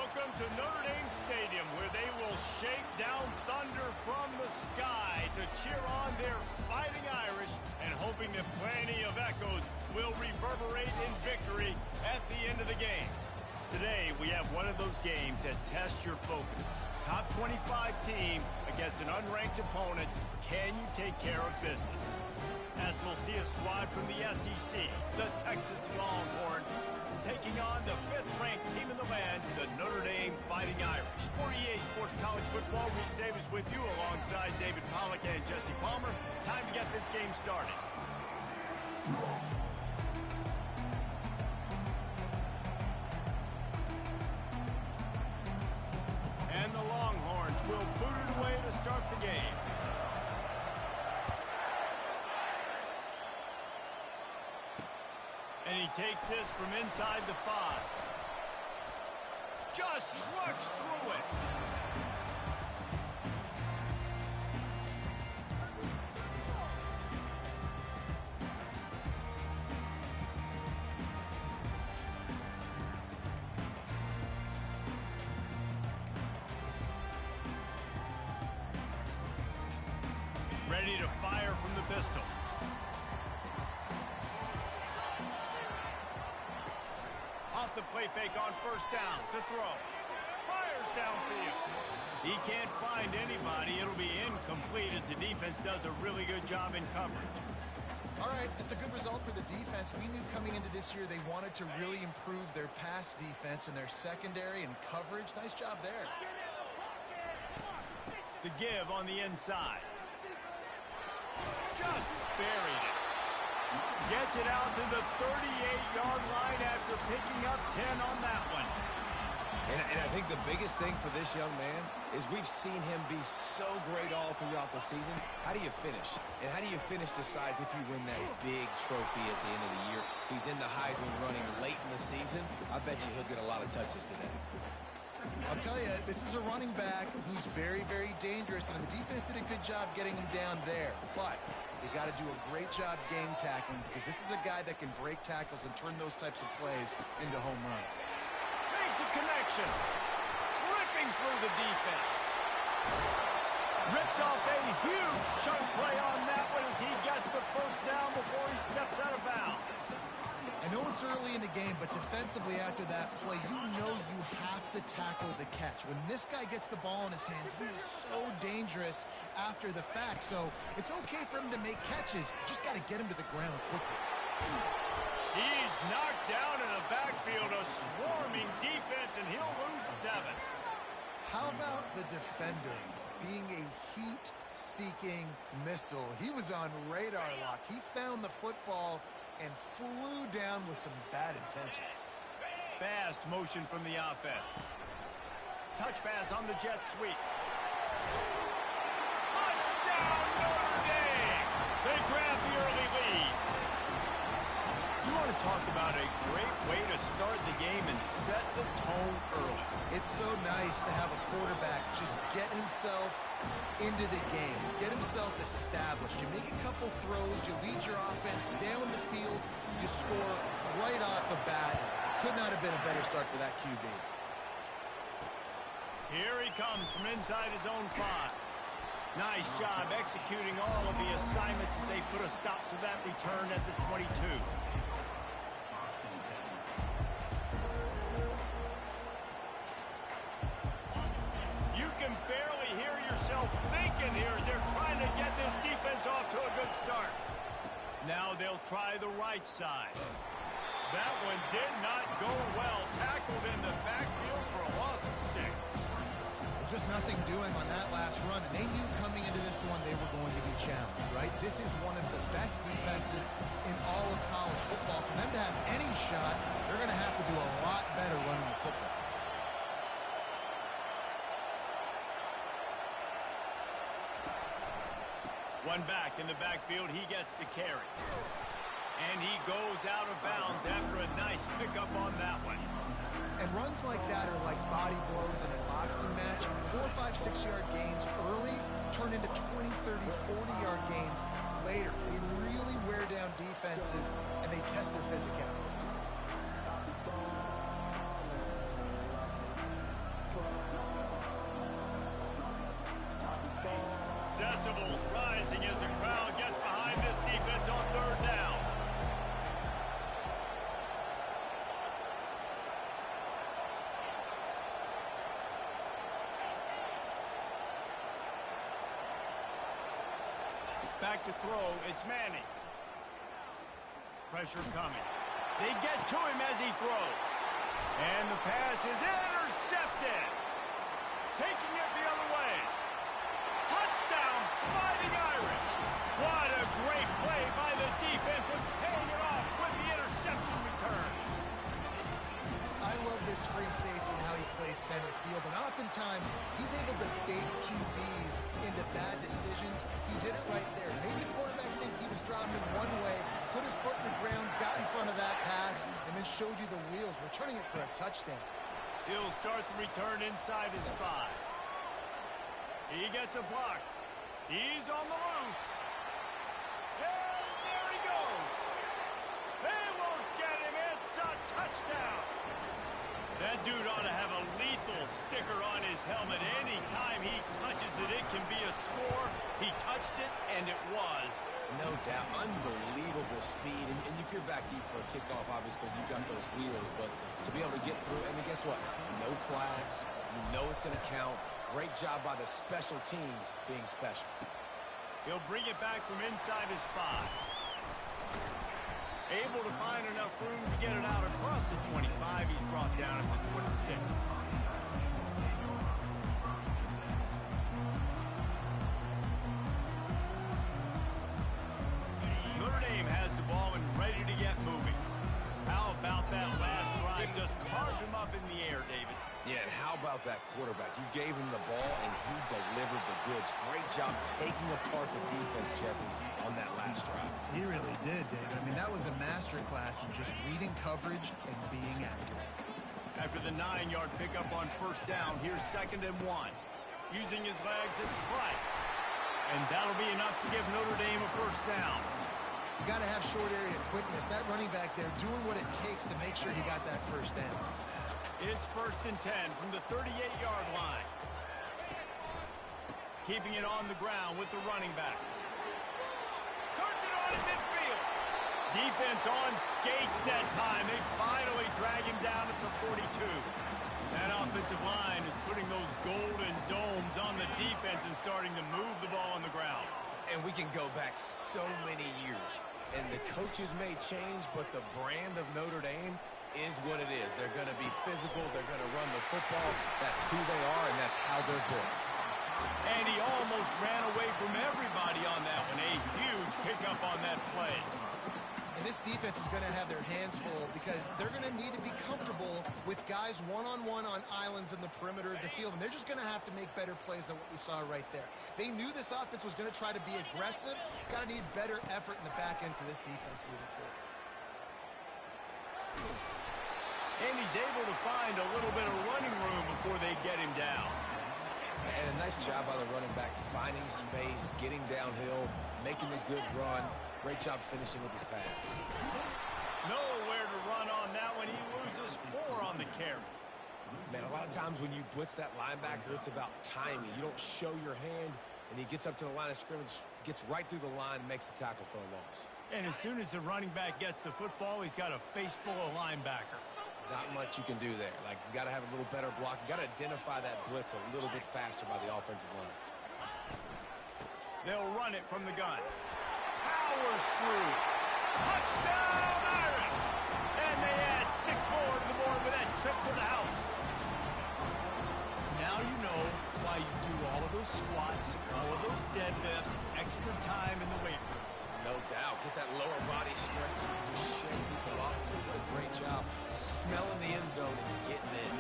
Welcome to Notre Dame Stadium, where they will shake down thunder from the sky to cheer on their Fighting Irish and hoping that plenty of echoes will reverberate in victory at the end of the game. Today, we have one of those games that tests your focus. Top 25 team against an unranked opponent. Can you take care of business? As we'll see a squad from the SEC, the Texas Longhorns, taking on the 5th-ranked team in the land, the Notre Dame Fighting Irish. For EA Sports College Football, Reese Davis with you alongside David Pollack and Jesse Palmer. Time to get this game started. And the Longhorns will boot it away to start the game. And he takes this from inside the 5. Just trucks through it. Ready to fire from the pistol. Off the play fake on first down. The throw. Fires downfield. He can't find anybody. It'll be incomplete as the defense does a really good job in coverage. All right, it's a good result for the defense. We knew coming into this year they wanted to really improve their pass defense and their secondary and coverage. Nice job there. The give on the inside. Just buried it. Gets it out to the 38-yard line after picking up 10 on that one. And I think the biggest thing for this young man is we've seen him be so great all throughout the season. How do you finish? And how do you finish decides if you win that big trophy at the end of the year. He's in the Heisman running late in the season. I bet you he'll get a lot of touches today. I'll tell you, this is a running back who's very, very dangerous, and the defense did a good job getting him down there. But you got to do a great job game tackling because this is a guy that can break tackles and turn those types of plays into home runs. Makes a connection. Ripping through the defense. Ripped off a huge chunk play on that one as he gets the first down before he steps out of bounds. I know it's early in the game, but defensively after that play, you know you have to tackle the catch. When this guy gets the ball in his hands, he is so dangerous after the fact. So it's okay for him to make catches. You just got to get him to the ground quickly. He's knocked down in the backfield, a swarming defense, and he'll lose 7. How about the defender being a heat-seeking missile? He was on radar lock. He found the football and flew down with some bad intentions. Fast motion from the offense. Touch pass on the jet sweep. Touchdown, Notre Dame! They grab the early lead. You want to talk about a great way to start the game and set the tone early. It's so nice to have a quarterback just get himself into the game, get himself established. You make a couple throws, you lead your offense down the field, you score right off the bat. Could not have been a better start for that QB. Here he comes from inside his own 5. Nice job executing all of the assignments as they put a stop to that return at the 22. You can barely hear yourself thinking here as they're trying to get this defense off to a good start. Now they'll try the right side. That one did not go well. Tackled in the backfield for a loss of 6. Just nothing doing on that last run, and they knew coming into this one they were going to be challenged, right? This is one of the best defenses in all of college football. For them to have any shot, they're going to have to do a lot better running the football. One back in the backfield, he gets the carry. And he goes out of bounds after a nice pickup on that one. And runs like that are like body blows in a boxing match. 4, 5, 6-yard gains early turn into 20, 30, 40-yard gains later. They really wear down defenses, and they test their physicality. back to throw. It's Manning. Pressure coming. They get to him as he throws. And the pass is intercepted. Taking it the other way. Touchdown, Fighting Irish. What a great play by the defense and paying it off with the interception return. I love this free safety and how he plays center field. And oftentimes, he's able to bait QBs into bad decisions. He did it right there. Made the quarterback think he was dropping one way, put his foot in the ground, got in front of that pass, and then showed you the wheels, returning it for a touchdown. He'll start the return inside his 5. He gets a block. He's on the loose. And there he goes. They won't get him. It's a touchdown. That dude ought to have a lethal sticker on his helmet. Anytime he touches it, it can be a score. He touched it, and it was. No doubt. Unbelievable speed. And if you're back deep for a kickoff, obviously, you've got those wheels. But to be able to get through, and guess what? No flags. You know it's going to count. Great job by the special teams being special. He'll bring it back from inside his 5. Able to find enough room to get it out across the 25. He's brought down at the 26. Notre Dame has the ball and ready to get moving. How about that last drive? Just carved him up in the air, David. Yeah, and how about that quarterback? You gave him the ball, and he delivered the goods. Great job taking apart the defense, Jesse, on that last drive. He really did, David. I mean, that was a masterclass in just reading coverage and being accurate. After the 9-yard pickup on first down, here's 2nd and 1. Using his legs, it's Price. And that'll be enough to give Notre Dame a first down. You got to have short area quickness. That running back there doing what it takes to make sure he got that first down. It's 1st and 10 from the 38-yard line. Keeping it on the ground with the running back. Turns it on in midfield. Defense on skates that time. They finally drag him down at the 42. That offensive line is putting those golden domes on the defense and starting to move the ball on the ground. And we can go back so many years. And the coaches may change, but the brand of Notre Dame is what it is. They're going to be physical. They're going to run the football. That's who they are, and that's how they're built. And he almost ran away from everybody on that one. A huge pickup on that play. And this defense is going to have their hands full because they're going to need to be comfortable with guys one-on-one on islands in the perimeter of the field. And they're just going to have to make better plays than what we saw right there. They knew this offense was going to try to be aggressive. Got to need better effort in the back end for this defense moving forward. And he's able to find a little bit of running room before they get him down. And a nice job by the running back, finding space, getting downhill, making a good run. Great job finishing with his pass. Nowhere to run on that one. He loses 4 on the carry. Man, a lot of times when you blitz that linebacker, it's about timing. You don't show your hand, and he gets up to the line of scrimmage, gets right through the line, and makes the tackle for a loss. And as soon as the running back gets the football, he's got a face full of linebacker. Not much you can do there. Like, you got to have a little better block. You got to identify that blitz a little bit faster by the offensive line. They'll run it from the gun. Powers through. Touchdown, Irish! And they add 6 more to the board with that trip to the house. Now you know why you do all of those squats, all of those deadlifts, extra time in the weight room. No doubt. Get that lower body stretch. Shake people off. You do a great job smelling the end zone and getting in.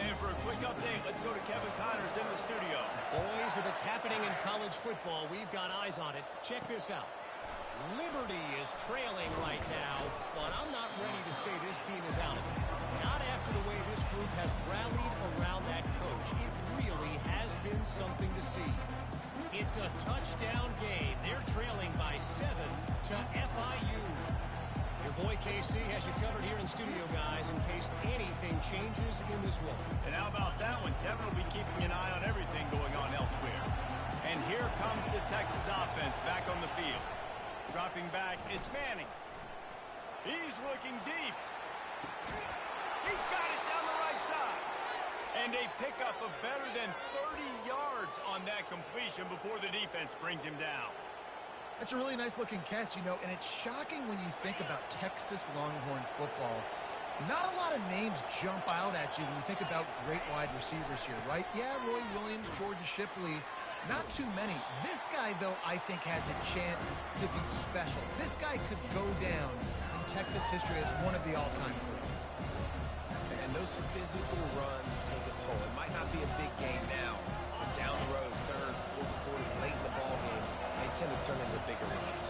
And for a quick update, let's go to Kevin Connors in the studio. Boys, if it's happening in college football, we've got eyes on it. Check this out. Liberty is trailing right now, but I'm not ready to say this team is out of it. Not after the way this group has rallied around that coach. It really has been something to see. It's a touchdown game. They're trailing by 7 to FIU. Your boy KC has you covered here in studio, guys, in case anything changes in this one. And how about that one? Kevin will be keeping an eye on everything going on elsewhere. And here comes the Texas offense back on the field. Dropping back, it's Manning. He's looking deep. He's got it down the right side. And a pickup of better than 30 yards on that completion before the defense brings him down. That's a really nice looking catch, and it's shocking when you think about Texas Longhorn football. Not a lot of names jump out at you when you think about great wide receivers here, right? Yeah, Roy Williams, Jordan Shipley, not too many. This guy, though, I think has a chance to be special. This guy could go down in Texas history as one of the all-time greats. And those physical runs take a toll. It might not be a big game now, but down the road, third, fourth quarter, late in the ball games, they tend to turn into bigger runs.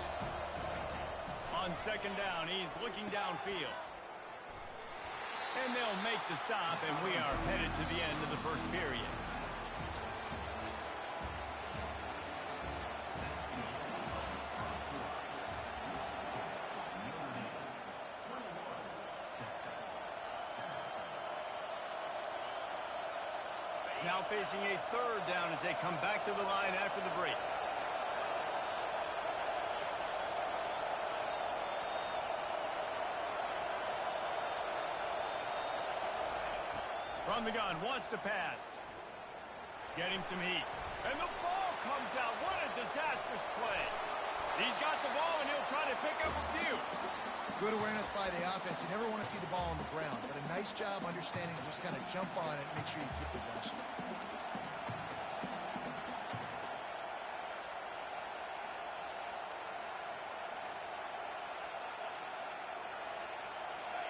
On second down, he's looking downfield. And they'll make the stop, and we are headed to the end of the first period. Now facing a third down as they come back to the line after the break. From the gun, wants to pass. Getting some heat. And the ball comes out. What a disastrous play. He's got the ball, and he'll try to pick up a few. Good awareness by the offense. You never want to see the ball on the ground, but a nice job understanding to just kind of jump on it and make sure you keep possession.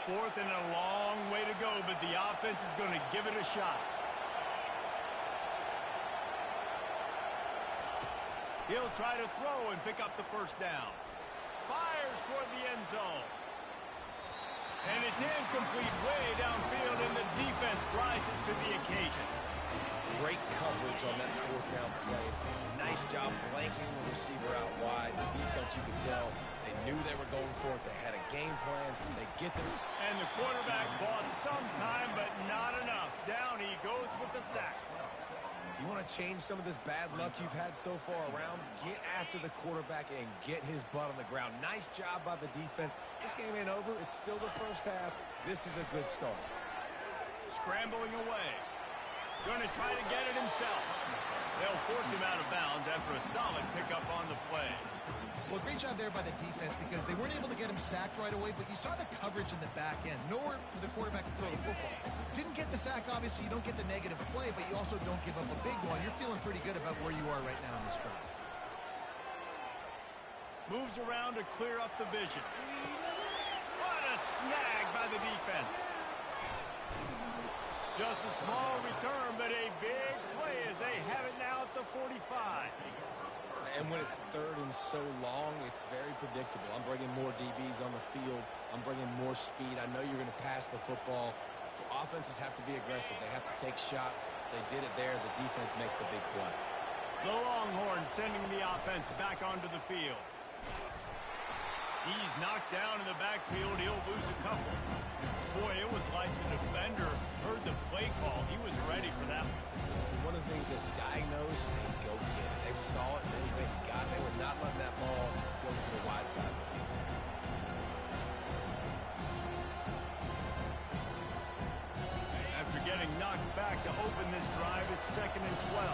Fourth and a long way to go, but the offense is going to give it a shot. He'll try to throw and pick up the first down. Fires toward the end zone. And it's incomplete way downfield, and the defense rises to the occasion. Great coverage on that fourth down play. Nice job blanking the receiver out wide. The defense, you could tell, they knew they were going for it. They had a game plan. They get them. And the quarterback bought some time, but not enough. Down he goes with the sack. You want to change some of this bad luck you've had so far around? Get after the quarterback and get his butt on the ground. Nice job by the defense. This game ain't over. It's still the first half. This is a good start. Scrambling away. Going to try to get it himself. They'll force him out of bounds after a solid pickup on the play. Well, great job there by the defense because they weren't able to get him sacked right away, but you saw the coverage in the back end. Nowhere for the quarterback to throw the football. Didn't get the sack, obviously. You don't get the negative play, but you also don't give up a big one. You're feeling pretty good about where you are right now in this drive. Moves around to clear up the vision. What a snag by the defense. Just a small return, but a big play as they have it now at the 45. And when it's third and so long, it's very predictable. I'm bringing more DBs on the field. I'm bringing more speed. I know you're going to pass the football. Offenses have to be aggressive. They have to take shots. They did it there. The defense makes the big play. The Longhorns sending the offense back onto the field. He's knocked down in the backfield. He'll lose a couple. Boy, it was like the defender heard the play call. He was ready for that one. One of the things that's diagnosed and go get it. They saw it, they got it. They were not letting that ball go to the wide side of the field. After getting knocked back to open this drive, it's 2nd and 12.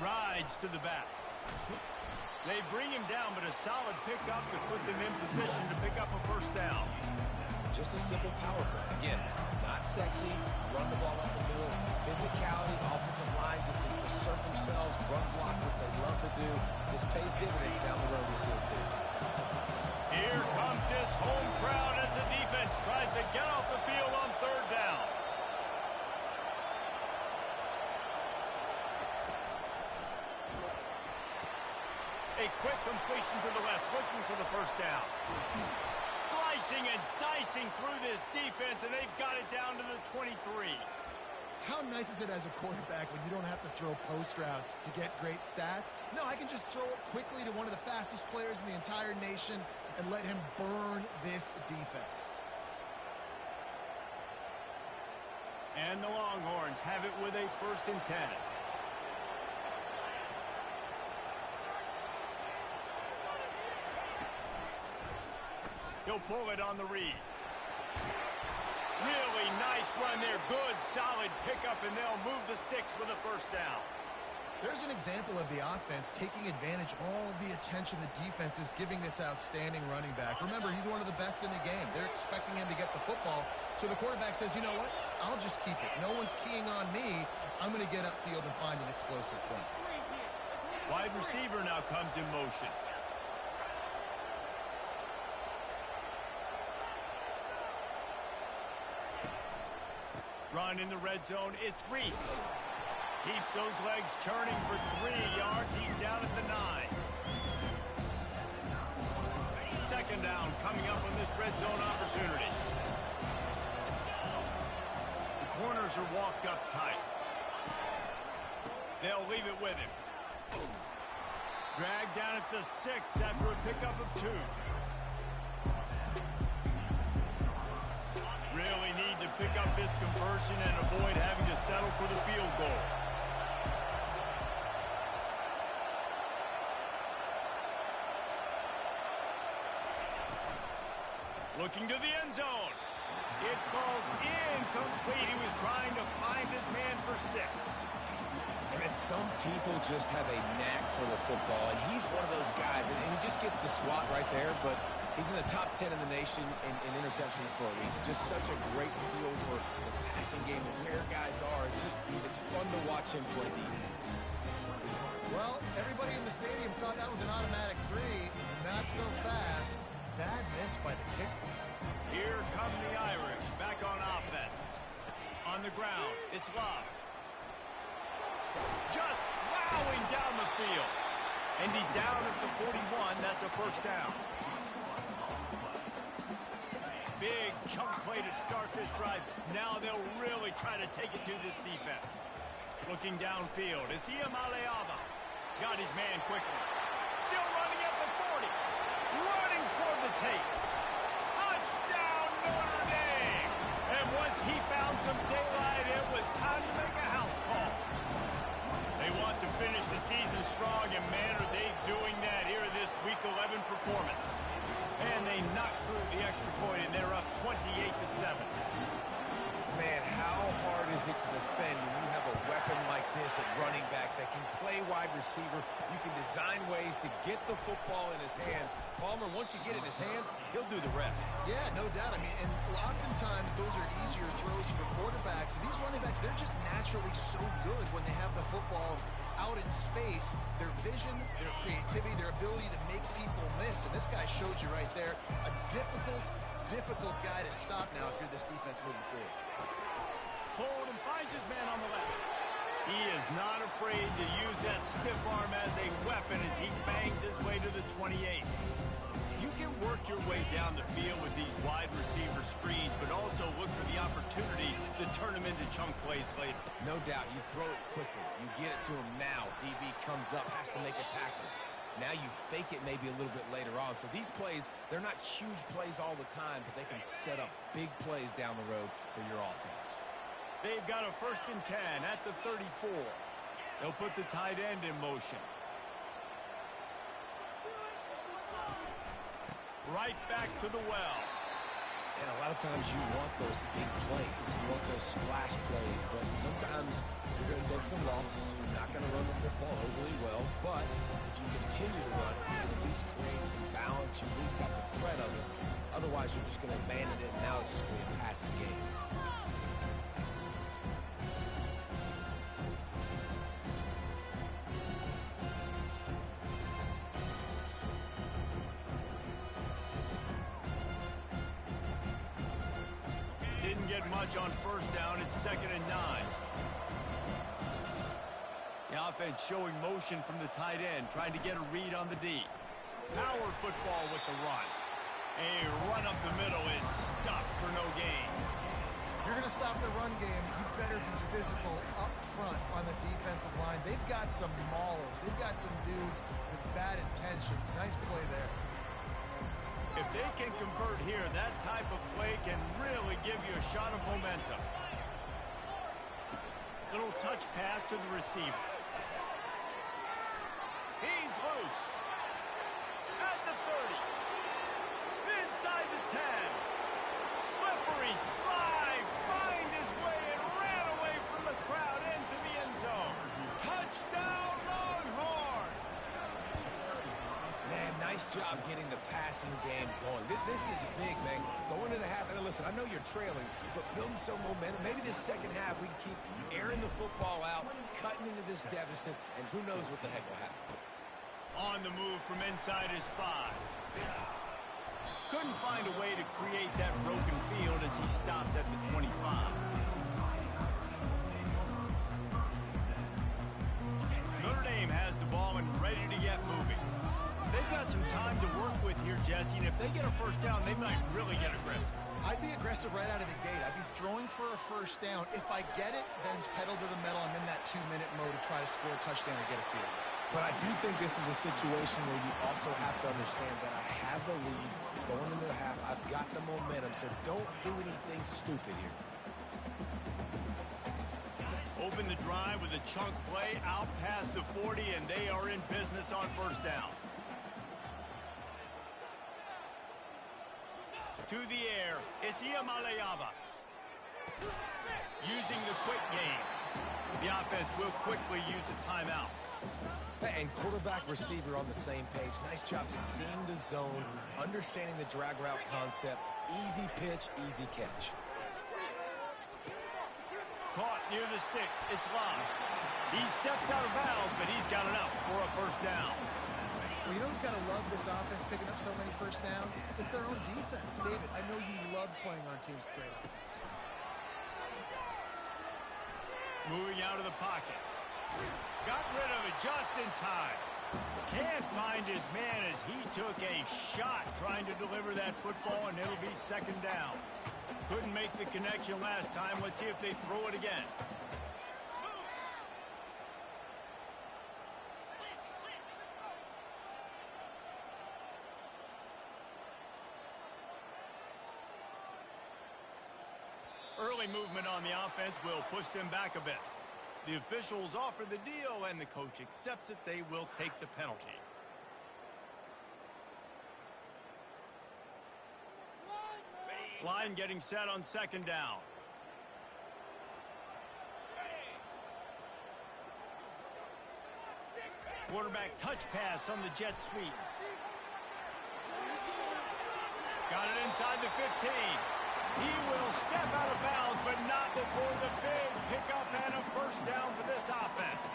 Rides to the back. They bring him down, but a solid pickup to put them in position to pick up a first down. Just a simple power play. Again, not sexy, run the ball up the middle, physicality, offensive line gets to assert themselves, run block, which they love to do. This pays dividends down the road in the fourth quarter. Here comes this home crowd as the defense tries to get off the field on third down. A quick completion to the left, looking for the first down. Slicing and dicing through this defense, and they've got it down to the 23. How nice is it as a quarterback when you don't have to throw post routes to get great stats? No, I can just throw it quickly to one of the fastest players in the entire nation and let him burn this defense. And the Longhorns have it with a 1st and 10. He'll pull it on the read. Really nice run there. Good, solid pickup, and they'll move the sticks with a first down. There's an example of the offense taking advantage of all the attention the defense is giving this outstanding running back. Remember, he's one of the best in the game. They're expecting him to get the football. So the quarterback says, you know what? I'll just keep it. No one's keying on me. I'm going to get upfield and find an explosive play. Wide receiver now comes in motion. Run in the red zone. It's Reese. Keeps those legs churning for 3 yards. He's down at the 9. Second down coming up on this red zone opportunity. The corners are walked up tight. They'll leave it with him. Dragged down at the 6 after a pickup of 2. Really need to pick up this conversion and avoid having to settle for the field goal. Looking to the end zone. It falls incomplete. He was trying to find his man for 6. And some people just have a knack for the football, and he's one of those guys, and he just gets the swat right there, but he's in the top 10 in the nation in interceptions for a reason. Just such a great feel for the passing game and where guys are. It's fun to watch him play defense. Well, everybody in the stadium thought that was an automatic 3. Not so fast. Bad miss by the kicker. Here come the Irish back on offense. On the ground, it's Love. Just plowing down the field. And he's down at the 41. That's a first down. Big chunk play to start this drive. Now they'll really try to take it to this defense. Looking downfield. It's Ncaa. Got his man quickly. Still running at the 40. Running toward the tape. Touchdown, Notre Dame. And once he found some daylight, it was time to make a house call. They want to finish the season strong, and man, are they doing that here in this Week 11 performance. And they knock through the extra point, and they're up 28-7. Man, how hard is it to defend when you have a weapon like this at running back that can play wide receiver? You can design ways to get the football in his hand. Palmer, once you get it in his hands, he'll do the rest. Yeah, no doubt. I mean, and oftentimes those are easier throws for quarterbacks. And these running backs, they're just naturally so good when they have the football out in space. Their vision, their creativity, their ability to make people miss. And this guy showed you right there a difficult guy to stop now if you're this defense moving forward. Hold and finds his man on the left. He is not afraid to use that stiff arm as a weapon as he bangs his way to the 28. You can work your way down the field with these wide receiver screens, but also look for the opportunity to turn them into chunk plays later. No doubt. You throw it quickly. You get it to him now. DB comes up, has to make a tackle. Now you fake it maybe a little bit later on. So these plays, they're not huge plays all the time, but they can set up big plays down the road for your offense. They've got a 1st and 10 at the 34. They'll put the tight end in motion. Right back to the well. And a lot of times you want those big plays. You want those splash plays, but sometimes you're going to take some losses. You're not going to run the football overly well, but if you continue to run it, you at least create some balance. You at least have the threat of it. Otherwise, you're just going to abandon it, and now it's just going to be a passing game. Didn't get much on 1st down. It's 2nd and 9. The offense showing motion from the tight end, trying to get a read on the D. Power football with the run. A run up the middle is stuck for no gain. If you're going to stop the run game, you better be physical up front on the defensive line. They've got some maulers. They've got some dudes with bad intentions. Nice play there. If they can convert here, that type of play can really give you a shot of momentum. Little touch pass to the receiver. He's loose. At the 30. Inside the 10. Slippery slide. Find his way and ran away from the crowd into the end zone. Touchdown, getting the passing game going. This is big, man. Going into the half, and listen, I know you're trailing, but building some momentum. Maybe this second half we can keep airing the football out, cutting into this deficit, and who knows what the heck will happen. On the move from inside his 5. Couldn't find a way to create that broken field as he stopped at the 25. Notre Dame has the ball and ready to get moving. They've got some time to work with here, Jesse, and if they get a first down, they might really get aggressive. I'd be aggressive right out of the gate. I'd be throwing for a first down. If I get it, then it's pedal to the metal. I'm in that 2-minute mode to try to score a touchdown or get a field. But I do think this is a situation where you also have to understand that I have the lead going into the half. I've got the momentum, so don't do anything stupid here. Open the drive with a chunk play out past the 40, and they are in business on first down. To the air, it's Ncaa. Using the quick game. The offense will quickly use a timeout. And quarterback receiver on the same page. Nice job seeing the zone, understanding the drag route concept. Easy pitch, easy catch. Caught near the sticks. It's Love. He steps out of bounds, but he's got enough for a first down. Well, you know who's got to love this offense picking up so many first downs? It's their own defense. David, I know you love playing on teams with great offenses. Moving out of the pocket. Got rid of it just in time. Can't find his man as he took a shot trying to deliver that football, and it'll be second down. Couldn't make the connection last time. Let's see if they throw it again. Early movement on the offense will push them back a bit. The officials offer the deal, and the coach accepts it. They will take the penalty. Line getting set on second down. Quarterback touch pass on the jet sweep. Got it inside the 15. He will step out of bounds, but not before the big pickup and a first down for this offense.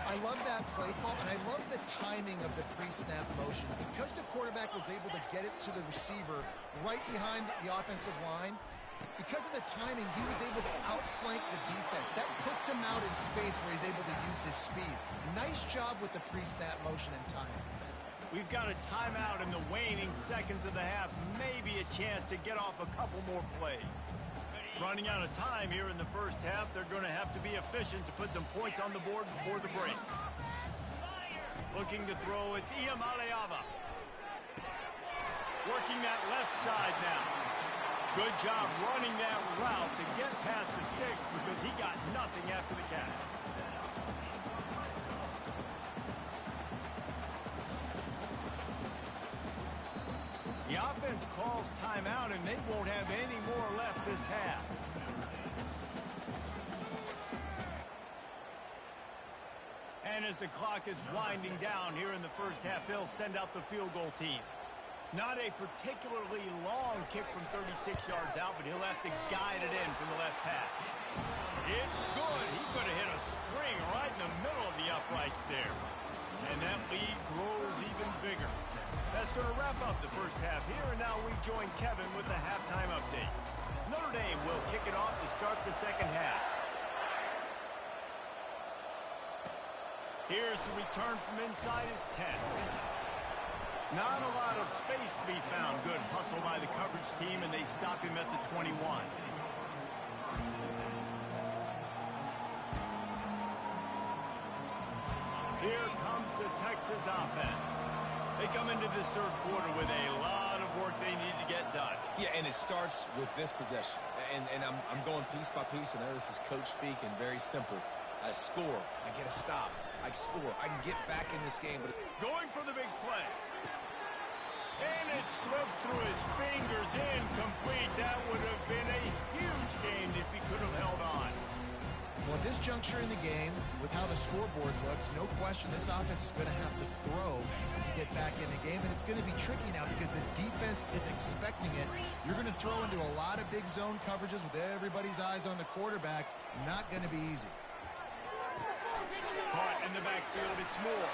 I love that play call, and I love the timing of the pre-snap motion. Because the quarterback was able to get it to the receiver right behind the offensive line, because of the timing, he was able to outflank the defense. That puts him out in space where he's able to use his speed. Nice job with the pre-snap motion and timing. We've got a timeout in the waning seconds of the half. Maybe a chance to get off a couple more plays. Running out of time here in the first half. They're going to have to be efficient to put some points on the board before the break. Looking to throw, it's Ncaa. Working that left side now. Good job running that route to get past the sticks because he got nothing after the catch. The offense calls timeout, and they won't have any more left this half. And as the clock is winding down here in the first half, they'll send out the field goal team. Not a particularly long kick from 36 yards out, but he'll have to guide it in from the left hash. It's good. He could have hit a string right in the middle of the uprights there. And that lead grows even bigger. That's going to wrap up the first half here, and now we join Kevin with the halftime update. Notre Dame will kick it off to start the second half. Here's the return from inside his 10. Not a lot of space to be found. Good hustle by the coverage team, and they stop him at the 21. Here comes the Texas offense. They come into this third quarter with a lot of work they need to get done. Yeah, and it starts with this possession. And I'm going piece by piece. I know this is coach speak and very simple. I score. I get a stop. I score. I can get back in this game. But going for the big play. And it slips through his fingers, incomplete. That would have been a huge gain if he could have held on. Well, this juncture in the game, with how the scoreboard looks, no question this offense is going to have to throw to get back in the game, and it's going to be tricky now because the defense is expecting it. You're going to throw into a lot of big zone coverages with everybody's eyes on the quarterback. Not going to be easy. Caught in the backfield, it's Moore.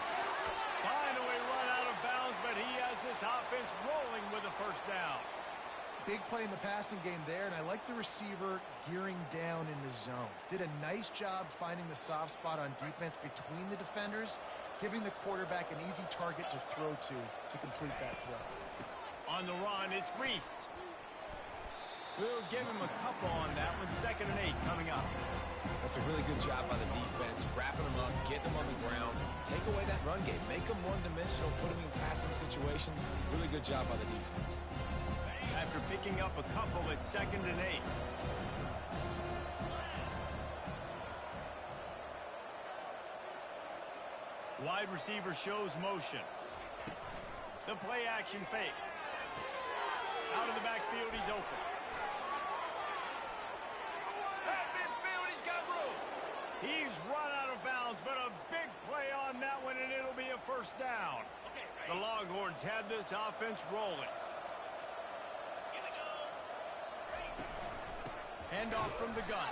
Finally run out of bounds, but he has this offense rolling with a first down. Big play in the passing game there, and I like the receiver gearing down in the zone. Did a nice job finding the soft spot on defense between the defenders, giving the quarterback an easy target to throw to complete that throw. On the run, it's Reese. We'll give him a couple on that one. 2nd and 8 coming up. That's a really good job by the defense, wrapping them up, getting them on the ground, take away that run game, make them one-dimensional, put them in passing situations. Really good job by the defense. After picking up a couple, it's 2nd and 8. Wide receiver shows motion. The play action fake. Out of the backfield, he's open. At midfield, he's got room. He's run out of bounds, but a big play on that one, and it'll be a first down. The Longhorns had this offense rolling. Handoff from the gun.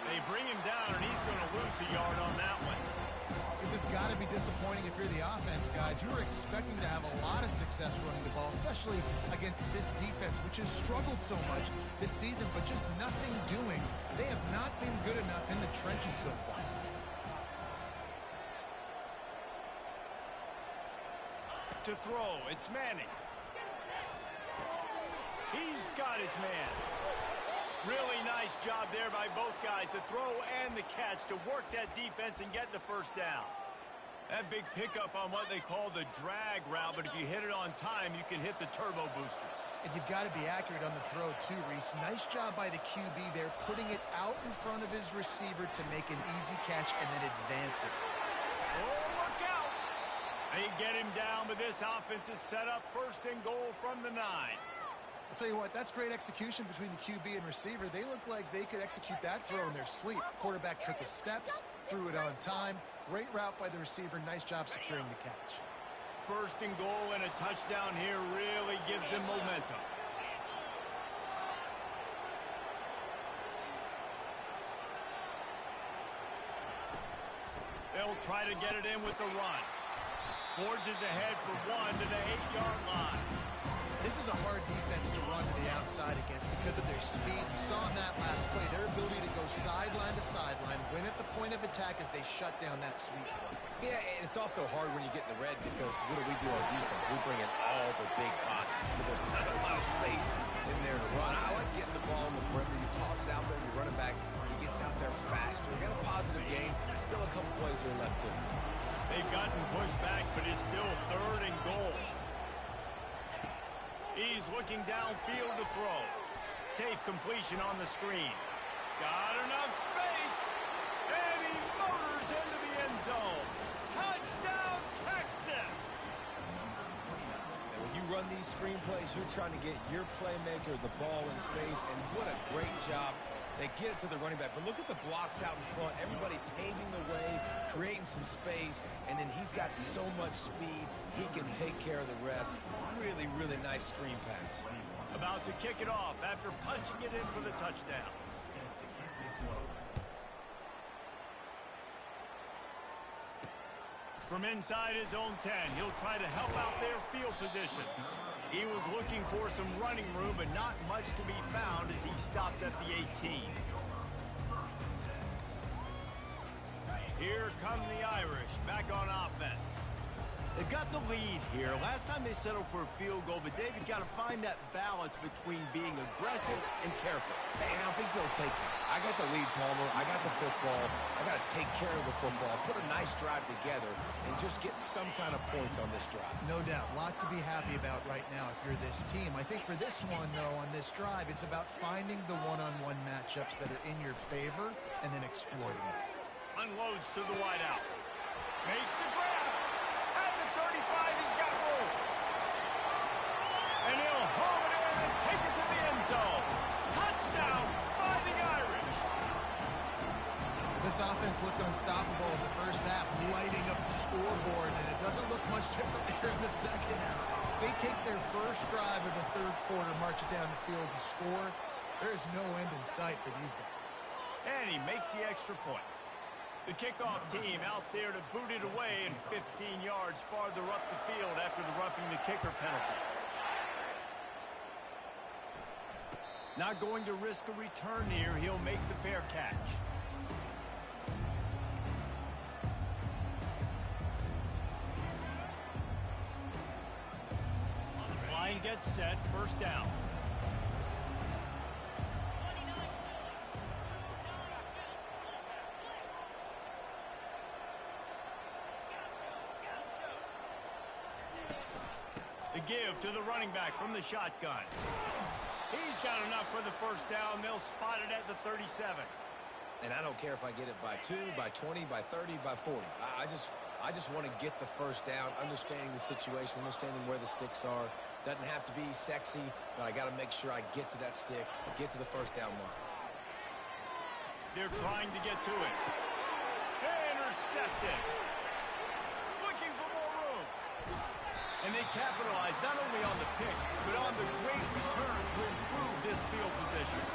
They bring him down, and he's going to lose a yard on that one. This has got to be disappointing if you're the offense, guys. You were expecting to have a lot of success running the ball, especially against this defense, which has struggled so much this season, but just nothing doing. They have not been good enough in the trenches so far. To throw, it's Manning. He's got his man. Really nice job there by both guys, the throw and the catch, to work that defense and get the first down. That big pickup on what they call the drag route, but if you hit it on time, you can hit the turbo boosters. And you've got to be accurate on the throw too, Reese. Nice job by the QB there, putting it out in front of his receiver to make an easy catch and then advance it. Oh, look out! They get him down, but this offense is set up 1st and goal from the 9. I'll tell you what, that's great execution between the QB and receiver. They look like they could execute that throw in their sleep. Quarterback took his steps, threw it on time. Great route by the receiver. Nice job securing the catch. 1st and goal, and a touchdown here really gives them momentum. They'll try to get it in with the run. Forges ahead for 1 to the 8-yard line. This is a hard defense to run to the outside against because of their speed. You saw in that last play their ability to go sideline to sideline, win at the point of attack as they shut down that sweep play. Yeah, and it's also hard when you get in the red because what do we do on defense? We bring in all the big bodies, so there's not a lot of space in there to run. I like getting the ball on the perimeter. You toss it out there, you run it back. He gets out there faster. Got a positive game. Still a couple plays here left to him. They've gotten pushed back, but it's still 3rd and goal. He's looking downfield to throw. Safe completion on the screen. Got enough space. And he motors into the end zone. Touchdown, Texas! And when you run these screen plays, you're trying to get your playmaker the ball in space, and what a great job. They get it to the running back, but look at the blocks out in front. Everybody paving the way, creating some space, and then he's got so much speed, he can take care of the rest. Really, really nice screen pass. About to kick it off after punching it in for the touchdown. From inside his own 10, he'll try to help out their field position. He was looking for some running room, but not much to be found as he stopped at the 18. Here come the Irish, back on offense. They've got the lead here. Last time they settled for a field goal, but David got to find that balance between being aggressive and careful. And I think they'll take it. I got the lead, Palmer. I got the football. I got to take care of the football, put a nice drive together, and just get some kind of points on this drive. No doubt. Lots to be happy about right now if you're this team. I think for this one, though, on this drive, it's about finding the one-on-one matchups that are in your favor and then exploiting them. Unloads to the wideout. Makes the grab. At the 35, he's got room. And he'll haul it in and take it to the end zone. Touchdown, Fighting Irish. This offense looked unstoppable in the first half, lighting up the scoreboard, and it doesn't look much different here in the second. They take their first drive of the third quarter, march it down the field, and score. There is no end in sight for these guys. And he makes the extra point. The kickoff team out there to boot it away and 15 yards farther up the field after the roughing the kicker penalty. Not going to risk a return here. He'll make the fair catch. Line gets set. First down. The give to the running back from the shotgun. He's got enough for the first down. They'll spot it at the 37. And I don't care if I get it by 2, by 20, by 30, by 40. I just want to get the first down, understanding the situation, understanding where the sticks are. Doesn't have to be sexy, but I got to make sure I get to that stick, get to the first down mark. They're trying to get to it. Intercepted. Looking for more room. And they capitalize not only on the pick, but on the great returns to improve this field position.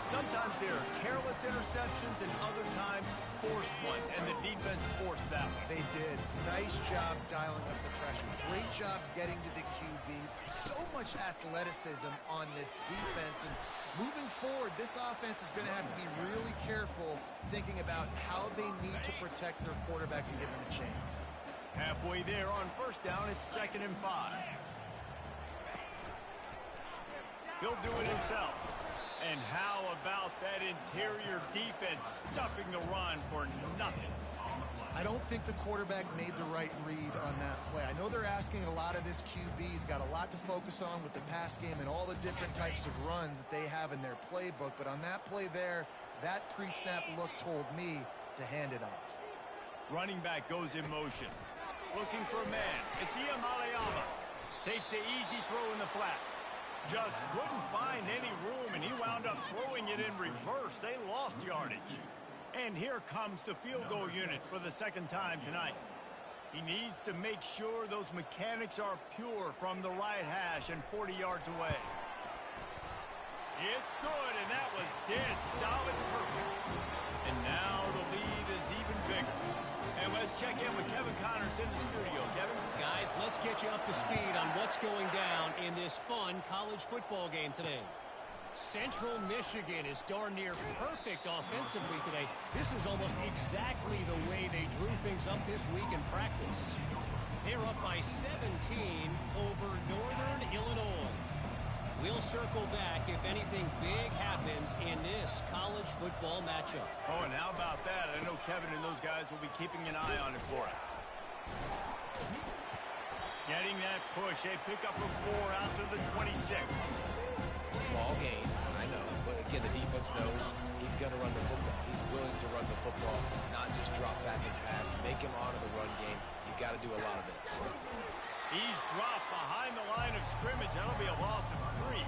Sometimes there are careless interceptions and other times forced ones, and the defense forced that one. They did. Nice job dialing up the pressure. Great job getting to the QB. So much athleticism on this defense. And moving forward, this offense is going to have to be really careful thinking about how they need to protect their quarterback to give him a chance. Halfway there on first down, it's 2nd and 5. He'll do it himself. And how about that interior defense stuffing the run for nothing? I don't think the quarterback made the right read on that play. I know they're asking a lot of his QB. He's got a lot to focus on with the pass game and all the different types of runs that they have in their playbook. But on that play there, that pre-snap look told me to hand it off. Running back goes in motion. Looking for a man. It's Ncaa. Takes the easy throw in the flat. Just couldn't find any room, and he wound up throwing it in reverse. They lost yardage. And here comes the field goal unit for the second time tonight. He needs to make sure those mechanics are pure from the right hash and 40 yards away. It's good, and that was dead solid perfect. And now the lead is even bigger. And let's check in with Kevin Connors in the studio. Kevin? Guys, let's get you up to speed on what's going down in this fun college football game today. Central Michigan is darn near perfect offensively today. This is almost exactly the way they drew things up this week in practice. They're up by 17 over Northern Illinois. We'll circle back if anything big happens in this college football matchup. Oh, and how about that? I know Kevin and those guys will be keeping an eye on it for us. Getting that push. A pickup of 4 out to the 26. Small gain, I know. But again, the defense knows he's going to run the football. He's willing to run the football, not just drop back and pass. Make him honor the run game. You got to do a lot of this. He's dropped behind the line of scrimmage. That'll be a loss of 3.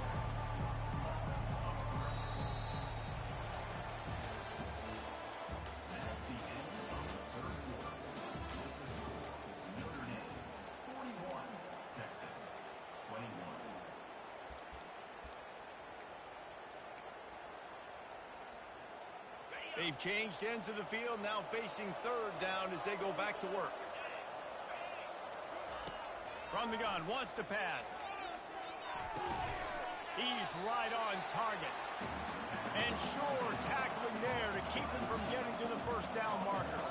They've changed ends of the field, now facing 3rd down as they go back to work. From the gun, wants to pass. He's right on target. And sure, tackling there to keep him from getting to the first down marker.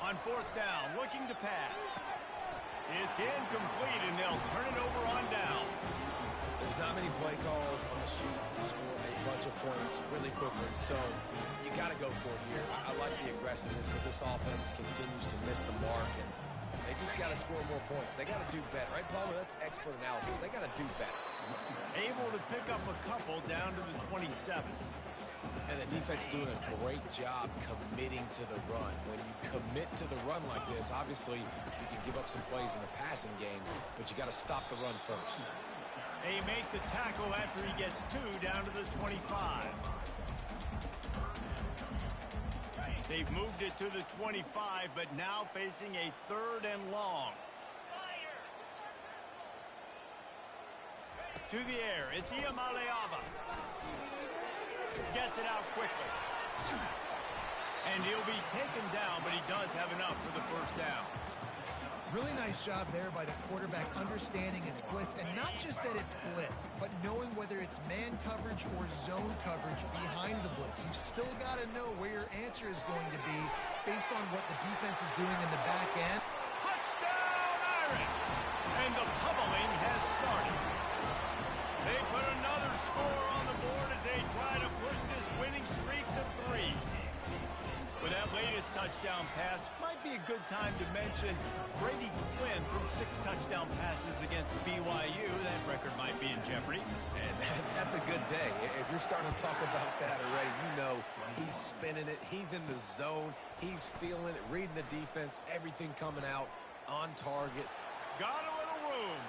On 4th down, looking to pass. It's incomplete, and they'll turn it over on downs. There's not many play calls on the sheet to score a bunch of points really quickly. So you got to go for it here. I like the aggressiveness, but this offense continues to miss the mark, and they just got to score more points. They got to do better, right, Palmer? That's expert analysis. They got to do better. Able to pick up a couple down to the 27. And the defense doing a great job committing to the run. When you commit to the run like this, obviously you can give up some plays in the passing game, but you got to stop the run first. They make the tackle after he gets 2 down to the 25. They've moved it to the 25, but now facing a 3rd and long. To the air, it's Ncaa. Gets it out quickly. And he'll be taken down, but he does have enough for the first down. Really nice job there by the quarterback understanding it's blitz, and not just that it's blitz, but knowing whether it's man coverage or zone coverage behind the blitz. You've still got to know where your answer is going to be based on what the defense is doing in the back end. Touchdown, Irish! And the pummeling has started. They put another score on the board as they try to push this winning streak to 3. With that latest touchdown pass, might be a good time to mention Brady Quinn threw 6 touchdown passes against BYU. That record might be in jeopardy. And that's a good day. If you're starting to talk about that already, you know he's spinning it. He's in the zone. He's feeling it, reading the defense, everything coming out on target. Got a little room.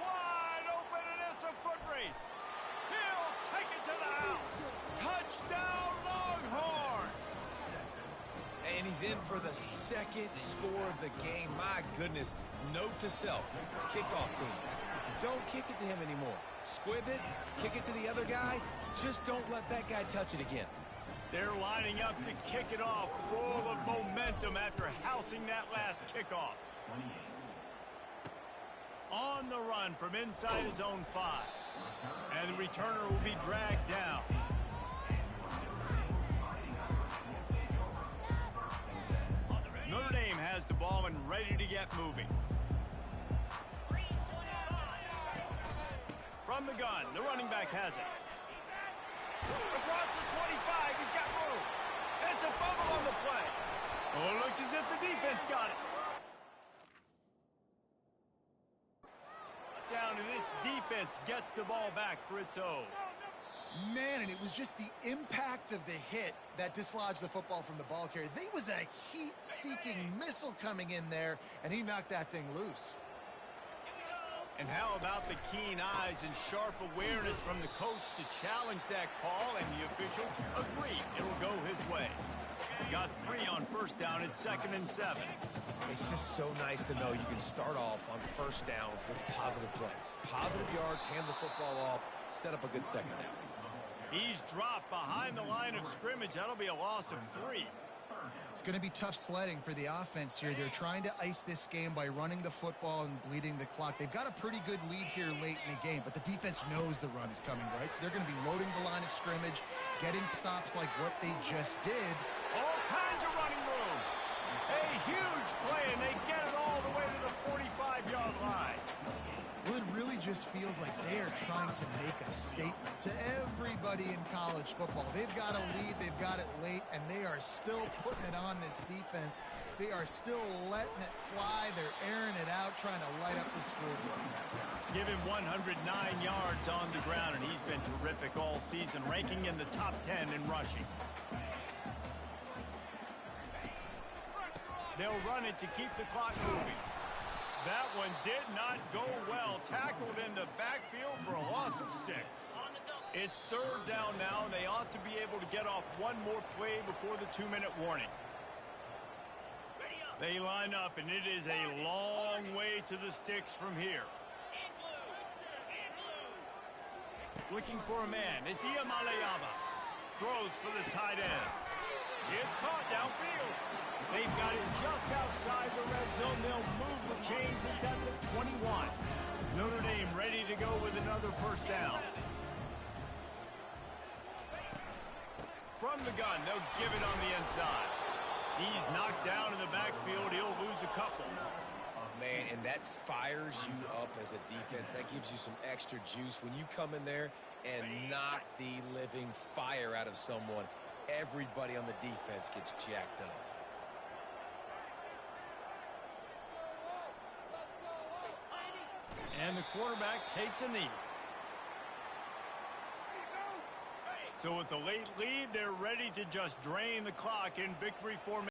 Wide open, and it's a foot race. He'll take it to the house. Touchdown, Longhorns! And he's in for the 2nd score of the game. My goodness. Note to self, kickoff team. Don't kick it to him anymore. Squib it, kick it to the other guy. Just don't let that guy touch it again. They're lining up to kick it off, full of momentum after housing that last kickoff. On the run from inside his own 5. And the returner will be dragged down. Notre Dame has the ball and ready to get moving. From the gun, the running back has it. Across the 25, he's got room. It's a fumble on the play. Oh, it looks as if the defense got it. Down, and this defense gets the ball back for its own. Man, and it was just the impact of the hit that dislodged the football from the ball carrier. There was a heat-seeking missile coming in there, and he knocked that thing loose. And how about the keen eyes and sharp awareness from the coach to challenge that call, and the officials agreed it'll go his way. Got 3 on first down at 2nd and 7. It's just so nice to know you can start off on first down with positive plays. Positive yards, hand the football off, set up a good second down. He's dropped behind the line of scrimmage. That'll be a loss of 3. It's going to be tough sledding for the offense here. They're trying to ice this game by running the football and bleeding the clock. They've got a pretty good lead here late in the game, but the defense knows the run is coming, right? So they're going to be loading the line of scrimmage, getting stops like what they just did. All kinds of running room. A huge play, and they get it all the way to the 45-yard line. Well, it really just feels like they are trying to make a statement to everybody in college football. They've got a lead, they've got it late, and they are still putting it on this defense. They are still letting it fly. They're airing it out, trying to light up the scoreboard. Give him 109 yards on the ground, and he's been terrific all season, ranking in the top 10 in rushing. They'll run it to keep the clock moving. That one did not go well. Tackled in the backfield for a loss of 6. It's 3rd down now, and they ought to be able to get off one more play before the 2-minute warning. They line up, and it is a long way to the sticks from here. Looking for a man. It's Ncaa. Throws for the tight end. It's caught downfield. They've got it just outside the red zone. They'll move the chains. It's at the 21. Notre Dame ready to go with another first down. From the gun, they'll give it on the inside. He's knocked down in the backfield. He'll lose a couple. Man, and that fires you up as a defense. That gives you some extra juice when you come in there and knock the living fire out of someone. Everybody on the defense gets jacked up. And the quarterback takes a knee. So with the late lead, they're ready to just drain the clock in victory formation.